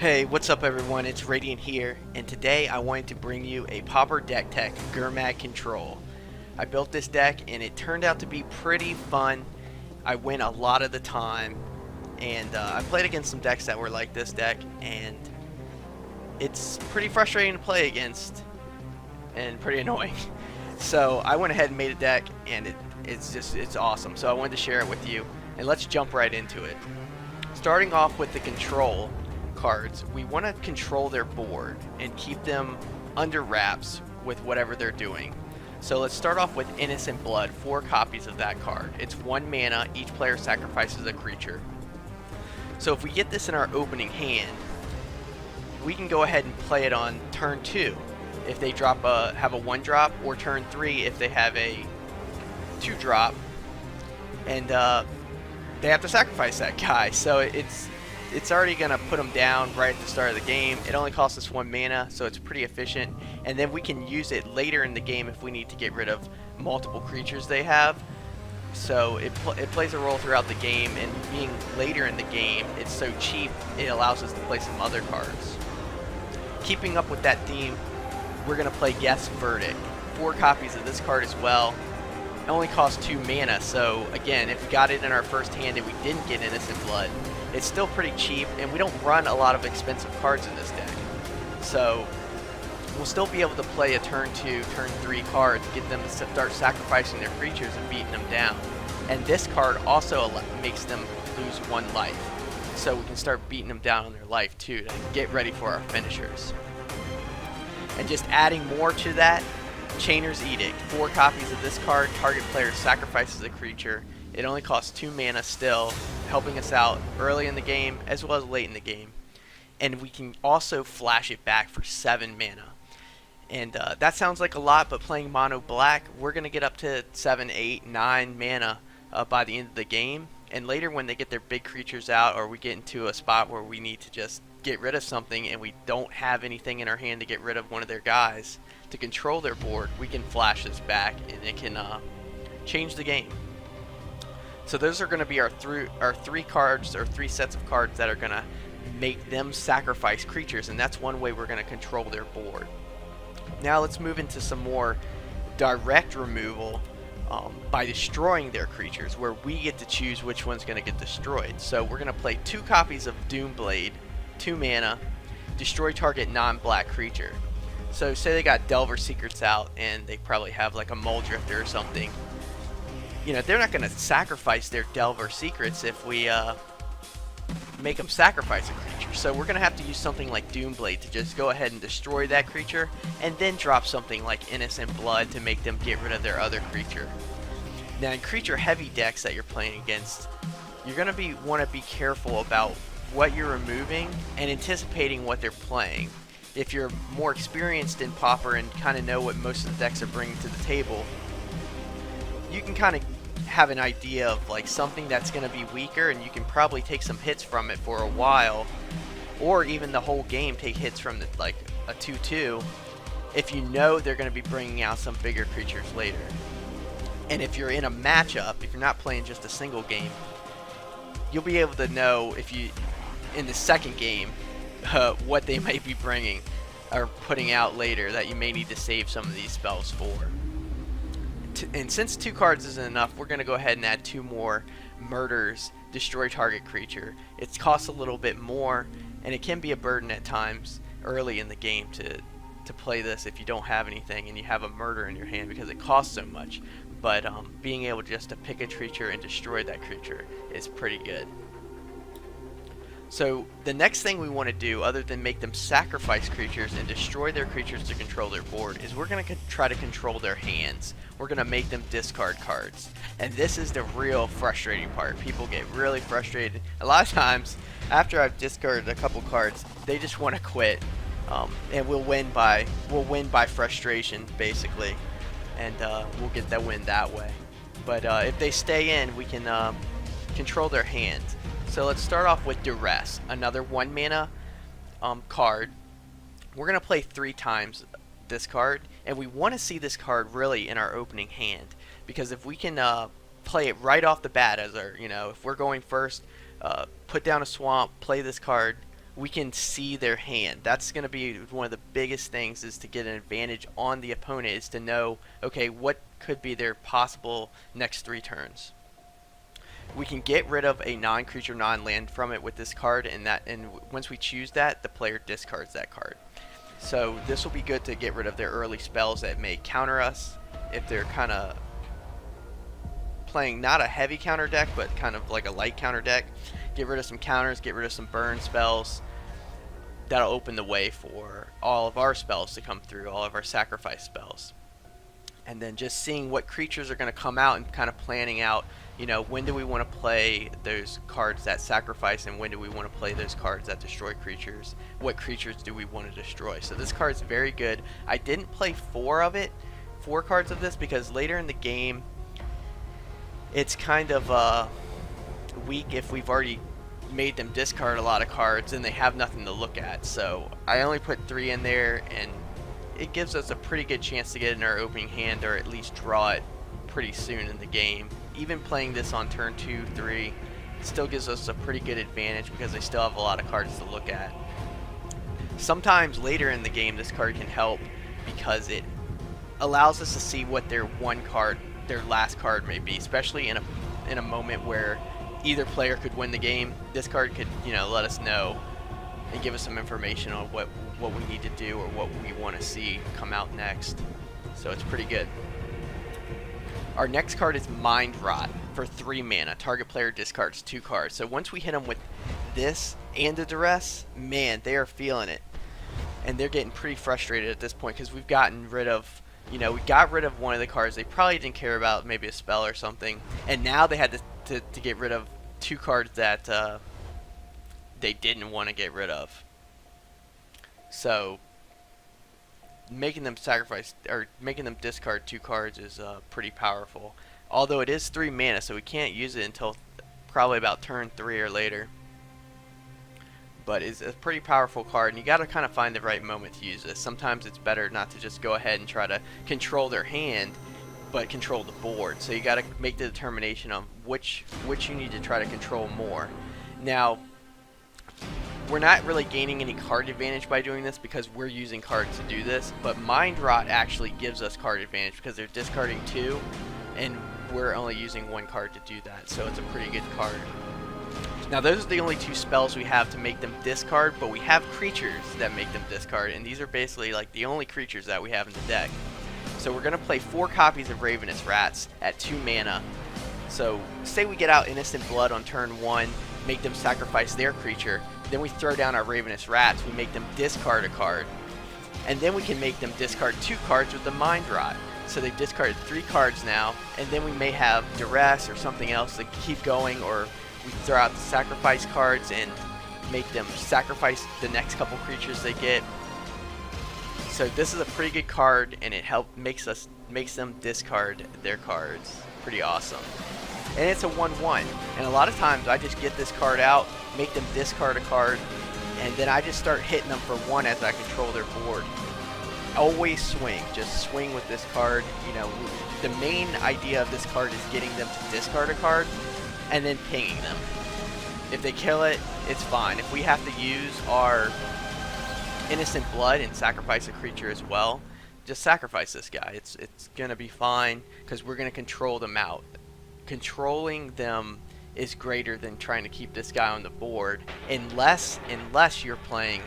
Hey, what's up everyone? It's Radeint here, and today I wanted to bring you a Pauper deck tech Gurmag control. I built this deck and it turned out to be pretty fun. I win a lot of the time, and I played against some decks that were like this deck, and it's pretty frustrating to play against and pretty annoying. So I went ahead and made a deck, and it's awesome. So I wanted to share it with you, and let's jump right into it. Starting off with the control cards, we want to control their board and keep them under wraps with whatever they're doing. So let's start off with Innocent Blood, 4 copies of that card. It's 1 mana, each player sacrifices a creature. So if we get this in our opening hand, we can go ahead and play it on turn 2 if they have a 1-drop, or turn 3 if they have a 2-drop, and they have to sacrifice that guy. So it's already going to put them down right at the start of the game. It only costs us 1 mana, so it's pretty efficient. And then we can use it later in the game if we need to get rid of multiple creatures they have. So it plays a role throughout the game, and being later in the game, it's so cheap, it allows us to play some other cards. Keeping up with that theme, we're going to play Geth's Verdict. 4 copies of this card as well. It only costs 2 mana, so again, if we got it in our first hand and we didn't get Innocent Blood, it's still pretty cheap, and we don't run a lot of expensive cards in this deck. So we'll still be able to play a turn 2, turn 3 card to get them to start sacrificing their creatures and beating them down. And this card also makes them lose 1 life. So we can start beating them down on their life too to get ready for our finishers. And just adding more to that, Chainer's Edict. 4 copies of this card, target player sacrifices a creature. It only costs 2 mana still, helping us out early in the game as well as late in the game. And we can also flash it back for 7 mana. And that sounds like a lot, but playing mono black, we're going to get up to 7, 8, 9 mana by the end of the game. And later when they get their big creatures out, or we get into a spot where we need to just get rid of something and we don't have anything in our hand to get rid of one of their guys to control their board, we can flash this back and it can change the game. So those are going to be our 3 cards, or 3 sets of cards that are going to make them sacrifice creatures, and that's one way we're going to control their board. Now let's move into some more direct removal by destroying their creatures, where we get to choose which one's going to get destroyed. So we're going to play 2 copies of Doomblade, 2 mana, destroy target non-black creature. So say they got Delver Secrets out, and they probably have like a Muldrifter or something. You know, they're not going to sacrifice their Delver Secrets if we make them sacrifice a creature. So we're going to have to use something like Doomblade to just go ahead and destroy that creature, and then drop something like Innocent Blood to make them get rid of their other creature. Now in creature heavy decks that you're playing against, you're going to want to be careful about what you're removing and anticipating what they're playing. If you're more experienced in Pauper and kind of know what most of the decks are bringing to the table, you can kind of have an idea of like something that's going to be weaker, and you can probably take some hits from it for a while, or even the whole game take hits from like a 2/2 if you know they're going to be bringing out some bigger creatures later. And if you're in a matchup, if you're not playing just a single game, you'll be able to know if you in the second game what they might be bringing or putting out later that you may need to save some of these spells for. And since 2 cards isn't enough, we're going to go ahead and add 2 more Murders, destroy target creature. It costs a little bit more, and it can be a burden at times early in the game to play this if you don't have anything and you have a murder in your hand, because it costs so much. But being able just to pick a creature and destroy that creature is pretty good. So the next thing we want to do, other than make them sacrifice creatures and destroy their creatures to control their board, is we're going to try to control their hands. We're going to make them discard cards. And this is the real frustrating part. People get really frustrated. A lot of times, after I've discarded a couple cards, they just want to quit. And we'll win by frustration, basically. And we'll get that win that way. But if they stay in, we can control their hands. So let's start off with Duress, another 1 mana card. We're going to play 3 times this card, and we want to see this card really in our opening hand, because if we can play it right off the bat as our, if we're going first, put down a swamp, play this card, we can see their hand. That's going to be one of the biggest things, is to get an advantage on the opponent, is to know, okay, what could be their possible next 3 turns. We can get rid of a non-creature, non-land from it with this card, and once we choose that, the player discards that card. So this will be good to get rid of their early spells that may counter us if they're kind of playing not a heavy counter deck, but kind of like a light counter deck. Get rid of some counters, get rid of some burn spells. That'll open the way for all of our spells to come through, all of our sacrifice spells. And then just seeing what creatures are going to come out and kind of planning out, you know, when do we want to play those cards that sacrifice, and when do we want to play those cards that destroy creatures? What creatures do we want to destroy? So this card's very good. I didn't play 4 cards of this, because later in the game it's kind of weak if we've already made them discard a lot of cards and they have nothing to look at. So I only put 3 in there, and it gives us a pretty good chance to get in our opening hand, or at least draw it pretty soon in the game. Even playing this on turn 2, 3 still gives us a pretty good advantage, because they still have a lot of cards to look at. Sometimes later in the game this card can help, because it allows us to see what their last card may be, especially in a moment where either player could win the game. This card could, you know, let us know and give us some information on what we need to do, or what we want to see come out next. So it's pretty good. Our next card is Mind Rot for 3 mana. Target player discards 2 cards. So once we hit them with this and the Duress, man, they are feeling it. And they're getting pretty frustrated at this point, because we've gotten rid of, you know, we got rid of one of the cards they probably didn't care about, maybe a spell or something. And now they had to get rid of 2 cards that they didn't want to get rid of. So making them sacrifice, or making them discard 2 cards is pretty powerful. Although it is 3 mana, so we can't use it until probably about turn 3 or later. But it's a pretty powerful card, and you got to kind of find the right moment to use this. Sometimes it's better not to just go ahead and try to control their hand, but control the board. So you got to make the determination on which you need to try to control more. Now, we're not really gaining any card advantage by doing this, because we're using cards to do this, but Mind Rot actually gives us card advantage, because they're discarding 2 and we're only using 1 card to do that. So it's a pretty good card. Now those are the only 2 spells we have to make them discard, but we have creatures that make them discard, and these are basically like the only creatures that we have in the deck. So we're going to play 4 copies of Ravenous Rats at 2 mana. So say we get out Innocent Blood on turn 1, make them sacrifice their creature, then we throw down our Ravenous Rats, we make them discard a card, and then we can make them discard 2 cards with the Mind Rot. So they've discarded 3 cards now, and then we may have Duress or something else to keep going, or we throw out the sacrifice cards and make them sacrifice the next couple creatures they get. So this is a pretty good card, and it makes them discard their cards. Pretty awesome. And it's a 1/1. And a lot of times I just get this card out, make them discard a card, and then I just start hitting them for 1 as I control their board. Always swing. Just swing with this card. You know, the main idea of this card is getting them to discard a card and then pinging them. If they kill it, it's fine. If we have to use our Innocent Blood and sacrifice a creature as well, just sacrifice this guy. It's gonna be fine, because we're gonna control them out. Controlling them is greater than trying to keep this guy on the board, unless you're playing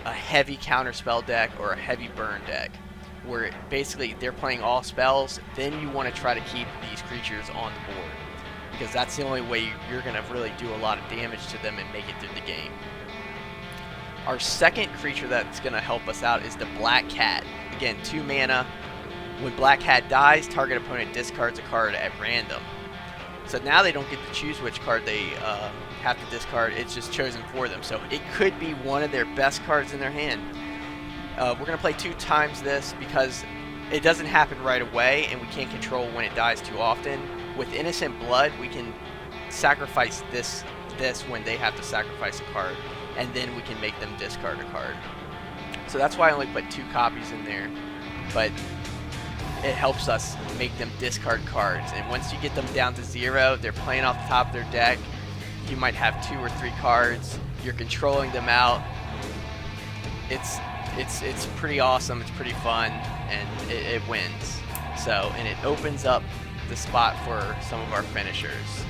a heavy counterspell deck or a heavy burn deck, where basically they're playing all spells. Then you want to try to keep these creatures on the board, because that's the only way you're going to really do a lot of damage to them and make it through the game. Our second creature that's going to help us out is the Black Cat. Again, 2 mana. When Black Cat dies, target opponent discards a card at random. So now they don't get to choose which card they have to discard. It's just chosen for them. So it could be one of their best cards in their hand. We're going to play 2 times this, because it doesn't happen right away, and we can't control when it dies too often. With Innocent Blood, we can sacrifice this when they have to sacrifice a card, and then we can make them discard a card. So that's why I only put 2 copies in there, but it helps us make them discard cards. And once you get them down to 0, they're playing off the top of their deck. You might have 2 or 3 cards, You're controlling them out. It's pretty awesome. It's pretty fun, and it wins. So, and it opens up the spot for some of our finishers.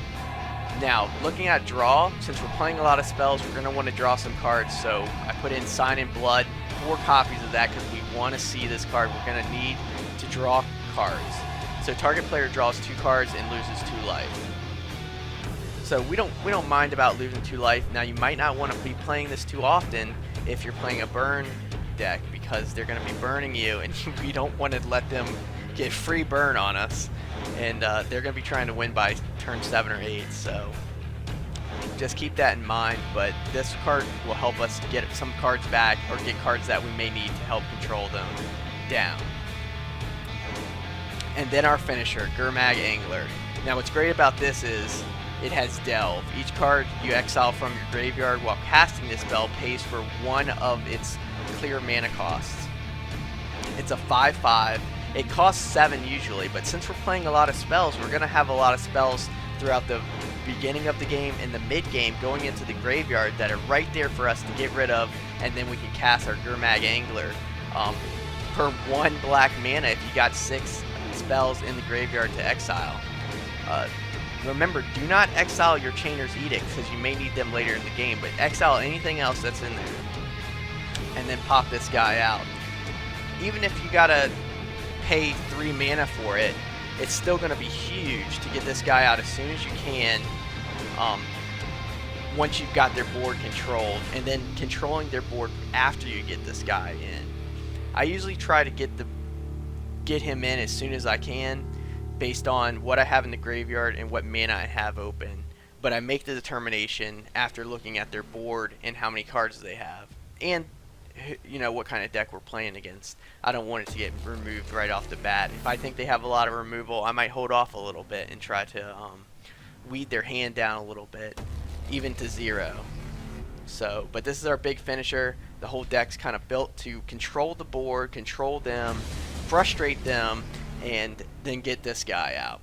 Now, looking at draw, since we're playing a lot of spells, we're going to want to draw some cards. So I put in Sign in Blood, 4 copies of that because we want to see this card. We're going to need to draw cards. So target player draws 2 cards and loses 2 life. So we don't mind about losing 2 life. Now you might not want to be playing this too often if you're playing a burn deck, because they're going to be burning you, and we don't want to let them get free burn on us. And they're going to be trying to win by turn 7 or 8, so just keep that in mind. But this card will help us get some cards back, or get cards that we may need to help control them down. And then our finisher, Gurmag Angler. Now what's great about this is it has Delve. Each card you exile from your graveyard while casting this spell pays for 1 of its clear mana costs. It's a 5/5. It costs 7 usually, but since we're playing a lot of spells, we're going to have a lot of spells throughout the beginning of the game and the mid game going into the graveyard that are right there for us to get rid of, and then we can cast our Gurmag Angler for 1 black mana if you got 6 spells in the graveyard to exile. Remember, do not exile your Chainer's Edict because you may need them later in the game, but exile anything else that's in there and then pop this guy out. Even if you gotta pay 3 mana for it, it's still going to be huge to get this guy out as soon as you can, once you've got their board controlled, and then controlling their board after you get this guy in. I usually try to get him in as soon as I can based on what I have in the graveyard and what mana I have open, but I make the determination after looking at their board and how many cards they have, and you know what kind of deck we're playing against. I don't want it to get removed right off the bat. If I think they have a lot of removal, I might hold off a little bit and try to weed their hand down a little bit, even to 0. So, but this is our big finisher. The whole deck's kind of built to control the board, control them, frustrate them, and then get this guy out.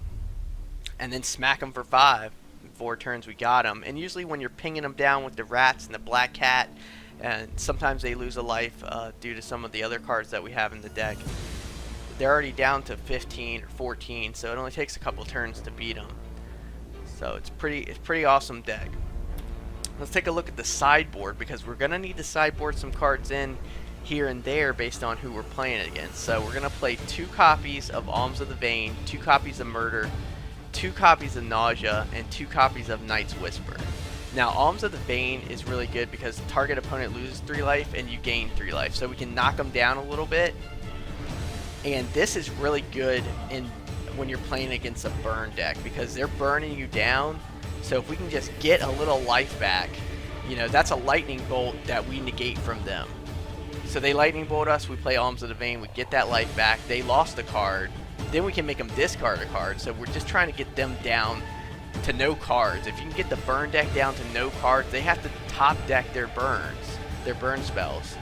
And then smack them for 5. In 4 turns we got them. And usually when you're pinging them down with the rats and the black cat, and sometimes they lose a life due to some of the other cards that we have in the deck, they're already down to 15 or 14, so it only takes a couple turns to beat them. So it's pretty awesome deck. Let's take a look at the sideboard, because we're gonna need to sideboard some cards in here and there based on who we're playing against. So we're gonna play 2 copies of Alms of the Vein, 2 copies of Murder, 2 copies of Nausea, and 2 copies of Night's Whisper. Now, Alms of the Vein is really good because the target opponent loses 3 life and you gain 3 life, so we can knock them down a little bit. And this is really good when you're playing against a burn deck, because they're burning you down. So if we can just get a little life back, you know, that's a lightning bolt that we negate from them. So they lightning bolt us, we play Alms of the Vein, we get that life back, they lost a card, then we can make them discard a card. So we're just trying to get them down to no cards. If you can get the burn deck down to no cards, they have to top deck their burn spells.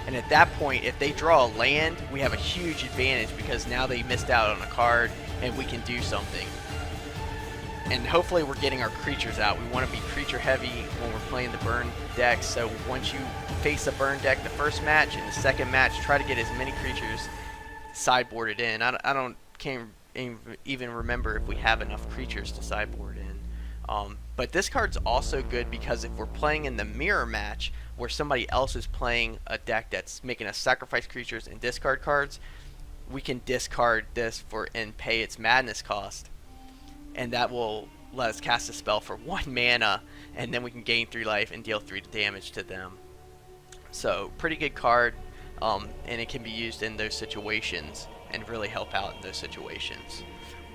And at that point, if they draw a land, we have a huge advantage because now they missed out on a card and we can do something. And hopefully we're getting our creatures out. We want to be creature heavy when we're playing the burn deck, so once you face a burn deck the first match, and the second match, try to get as many creatures sideboarded in. Can't even remember if we have enough creatures to sideboard in. But this card's also good because if we're playing in the mirror match where somebody else is playing a deck that's making us sacrifice creatures and discard cards, we can discard this and pay its madness cost, and that will let us cast a spell for 1 mana, and then we can gain 3 life and deal 3 damage to them. So pretty good card, and it can be used in those situations and really help out in those situations.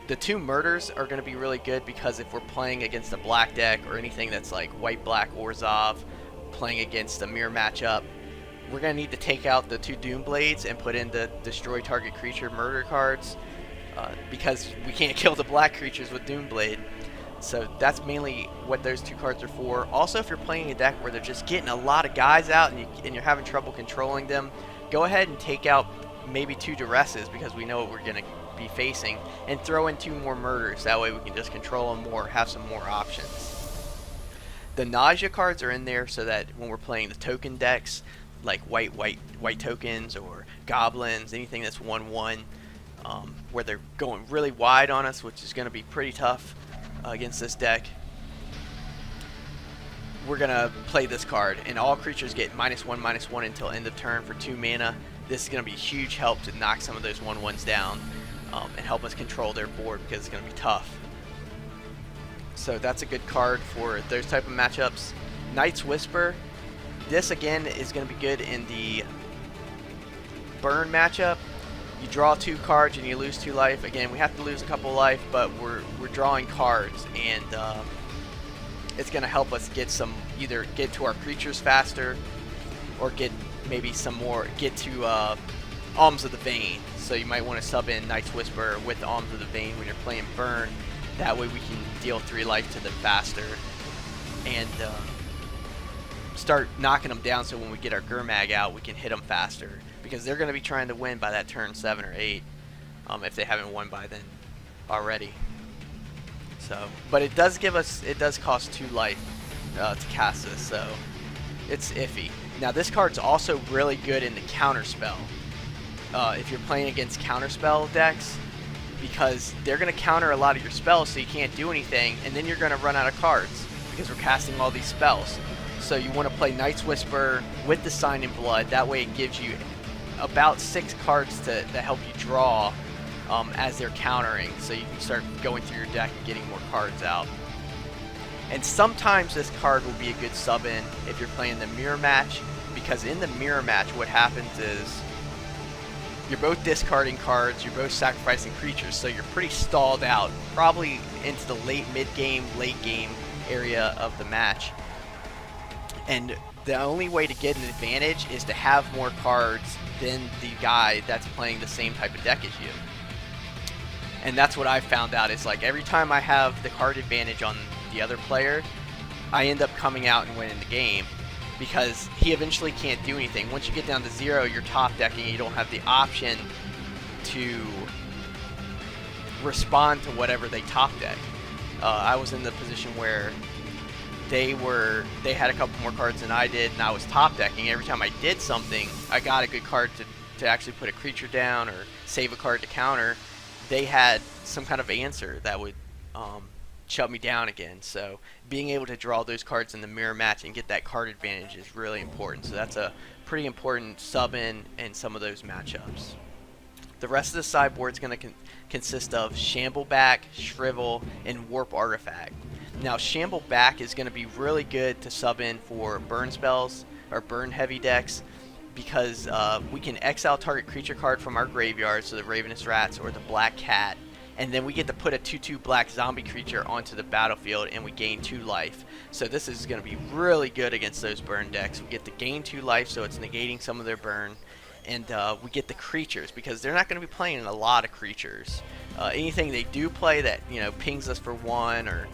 The 2 murders are going to be really good because if we're playing against a black deck or anything that's like white-black Orzhov, playing against a mirror matchup, we're going to need to take out the 2 Doomblades and put in the destroy target creature murder cards, because we can't kill the black creatures with Doomblade. So that's mainly what those 2 cards are for. Also, if you're playing a deck where they're just getting a lot of guys out and you're having trouble controlling them, go ahead and take out maybe 2 Duresses, because we know what we're going to be facing, and throw in 2 more murders. That way we can just control them more, have some more options. The Nausea cards are in there so that when we're playing the token decks, like white tokens or goblins, anything that's 1/1, where they're going really wide on us, which is going to be pretty tough against this deck, we're going to play this card, and all creatures get -1/-1 until end of turn for 2 mana. This is going to be a huge help to knock some of those 1/1s down and help us control their board, because it's going to be tough. So that's a good card for those type of matchups. Night's Whisper, this again is going to be good in the burn matchup. You draw 2 cards and you lose 2 life. Again, we have to lose a couple life, but we're drawing cards, and it's going to help us get either get to our creatures faster, or get maybe get to Alms of the Vein. So you might want to sub in Night's Whisper with Alms of the Vein when you're playing burn. That way we can deal 3 life to them faster and start knocking them down, so when we get our Gurmag out, we can hit them faster, because they're going to be trying to win by that turn 7 or 8 if they haven't won by then already. So, but it does cost 2 life to cast this, so it's iffy. Now this card's also really good in the counterspell. If you're playing against counterspell decks, because they're going to counter a lot of your spells, so you can't do anything, and then you're going to run out of cards because we're casting all these spells. So you want to play Night's Whisper with the Sign in Blood. That way it gives you about 6 cards to help you draw as they're countering, so you can start going through your deck and getting more cards out. And sometimes this card will be a good sub-in if you're playing the mirror match, because in the mirror match what happens is you're both discarding cards, you're both sacrificing creatures, so you're pretty stalled out, probably into the mid-game, late game area of the match. And the only way to get an advantage is to have more cards than the guy that's playing the same type of deck as you. And that's what I've found out, is like every time I have the card advantage on the other player, I end up coming out and winning the game, because he eventually can't do anything. Once you get down to 0, you're top decking, you don't have the option to respond to whatever they top deck. I was in the position where they had a couple more cards than I did, and I was top decking. Every time I did something, I got a good card to actually put a creature down or save a card to counter. They had some kind of answer that would shut me down again. So being able to draw those cards in the mirror match and get that card advantage is really important. So that's a pretty important sub-in some of those matchups. The rest of the sideboard is going to consist of Shamble Back, Shrivel, and Warp Artifact. Now Shamble Back is going to be really good to sub in for burn spells or burn heavy decks, because we can exile target creature card from our graveyard, so the Ravenous Rats or the Black Cat, and then we get to put a 2/2 black zombie creature onto the battlefield, and we gain 2 life. So this is going to be really good against those burn decks. We get to gain 2 life, so it's negating some of their burn, and we get the creatures, because they're not going to be playing a lot of creatures. Anything they do play that pings us for 1 or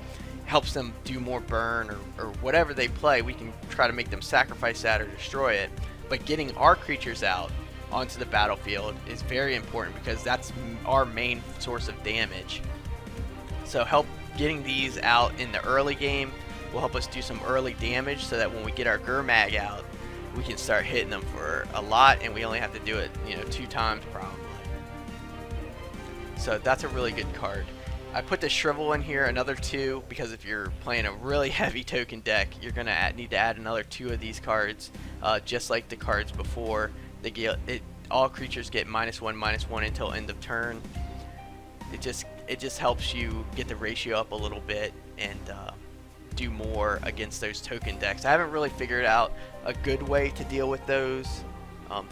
helps them do more burn, or whatever they play, we can try to make them sacrifice that or destroy it. But getting our creatures out onto the battlefield is very important, because that's our main source of damage. So getting these out in the early game will help us do some early damage, so that when we get our Gurmag out, we can start hitting them for a lot, and we only have to do it 2 times probably. So that's a really good card. I put the Shrivel in here, another 2, because if you're playing a really heavy token deck, you're going to need to add another 2 of these cards, just like the cards before. All creatures get -1/-1 until end of turn. It just helps you get the ratio up a little bit and do more against those token decks. I haven't really figured out a good way to deal with those.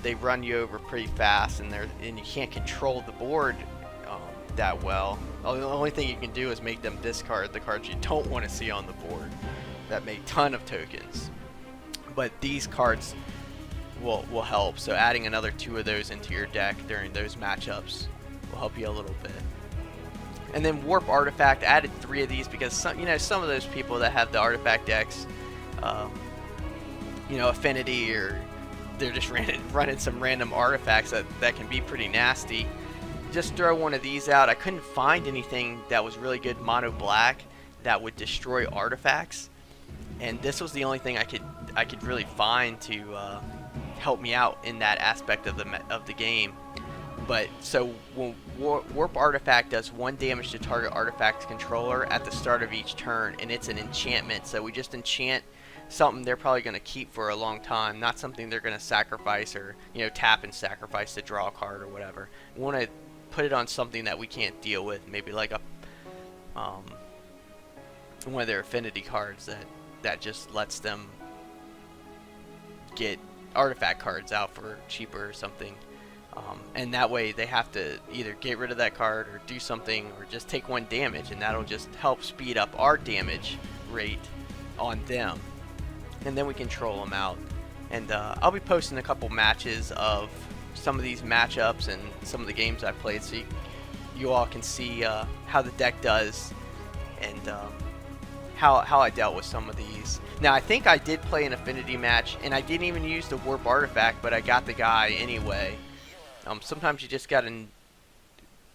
They run you over pretty fast, and you can't control the board that well. The only thing you can do is make them discard the cards you don't want to see on the board that make ton of tokens. But these cards will help. So adding another 2 of those into your deck during those matchups will help you a little bit. And then Warp Artifact, added 3 of these because some of those people that have the artifact decks, affinity, or they're just running some random artifacts that can be pretty nasty. Just throw one of these out. I couldn't find anything that was really good mono black that would destroy artifacts. and this was the only thing I could really find to help me out in that aspect of the game. But so when Warp Artifact does 1 damage to target artifact's controller at the start of each turn, and it's an enchantment, so we just enchant something they're probably going to keep for a long time, not something they're going to sacrifice or, you know, tap and sacrifice to draw a card or whatever. We want to put it on something that we can't deal with, maybe like a one of their affinity cards that just lets them get artifact cards out for cheaper or something. And that way they have to either get rid of that card or do something or just take 1 damage, and that'll just help speed up our damage rate on them. And then we can troll them out. And I'll be posting a couple matches of some of these matchups and some of the games I played, so you all can see how the deck does and how I dealt with some of these. Now, I think I did play an affinity match, and I didn't even use the Warp Artifact, but I got the guy anyway. Sometimes you just gotta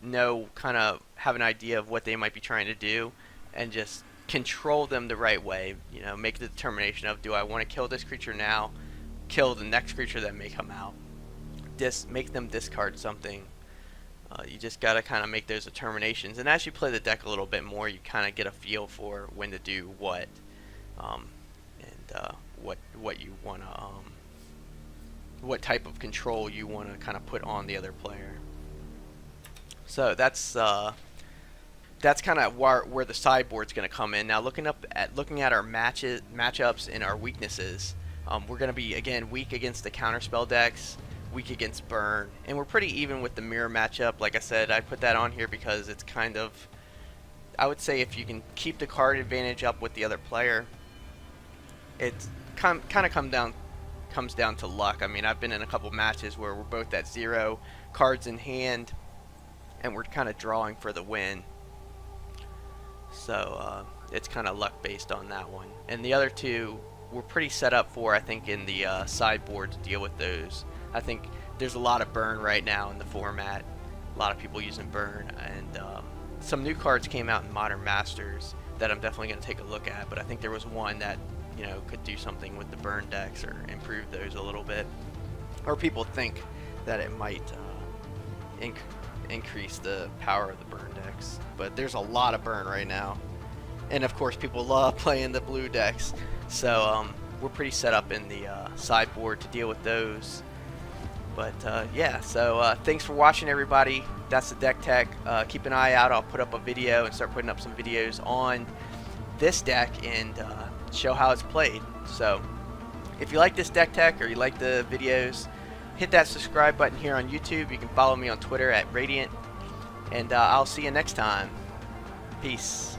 know, kind of have an idea of what they might be trying to do, and just control them the right way. You know, make the determination of, do I want to kill this creature now, kill the next creature that may come out, make them discard something. You just gotta kind of make those determinations, and as you play the deck a little bit more, you kind of get a feel for when to do what, and what you want to what type of control you want to kind of put on the other player. So that's kind of where the sideboard's going to come in. Now, looking at our matchups and our weaknesses, we're going to be, again, weak against the counterspell decks, weak against burn, and we're pretty even with the mirror matchup. Like I said, I put that on here because it's kind of, I would say, if you can keep the card advantage up with the other player, it's kind of comes down to luck. I mean, I've been in a couple matches where we're both at 0 cards in hand, and we're kind of drawing for the win. So it's kind of luck based on that one. And the other two, we're pretty set up for, I think, in the sideboard to deal with those. I think there's a lot of burn right now in the format. A lot of people using burn, and some new cards came out in Modern Masters that I'm definitely going to take a look at. But I think there was one that, you know, could do something with the burn decks or improve those a little bit, or people think that it might increase the power of the burn decks. But there's a lot of burn right now, and of course people love playing the blue decks, so we're pretty set up in the sideboard to deal with those. But yeah, so thanks for watching, everybody. That's the deck tech. Keep an eye out. I'll put up a video and start putting up some videos on this deck and show how it's played. So if you like this deck tech or you like the videos, hit that subscribe button here on YouTube. You can follow me on Twitter at Radeint, and I'll see you next time. Peace.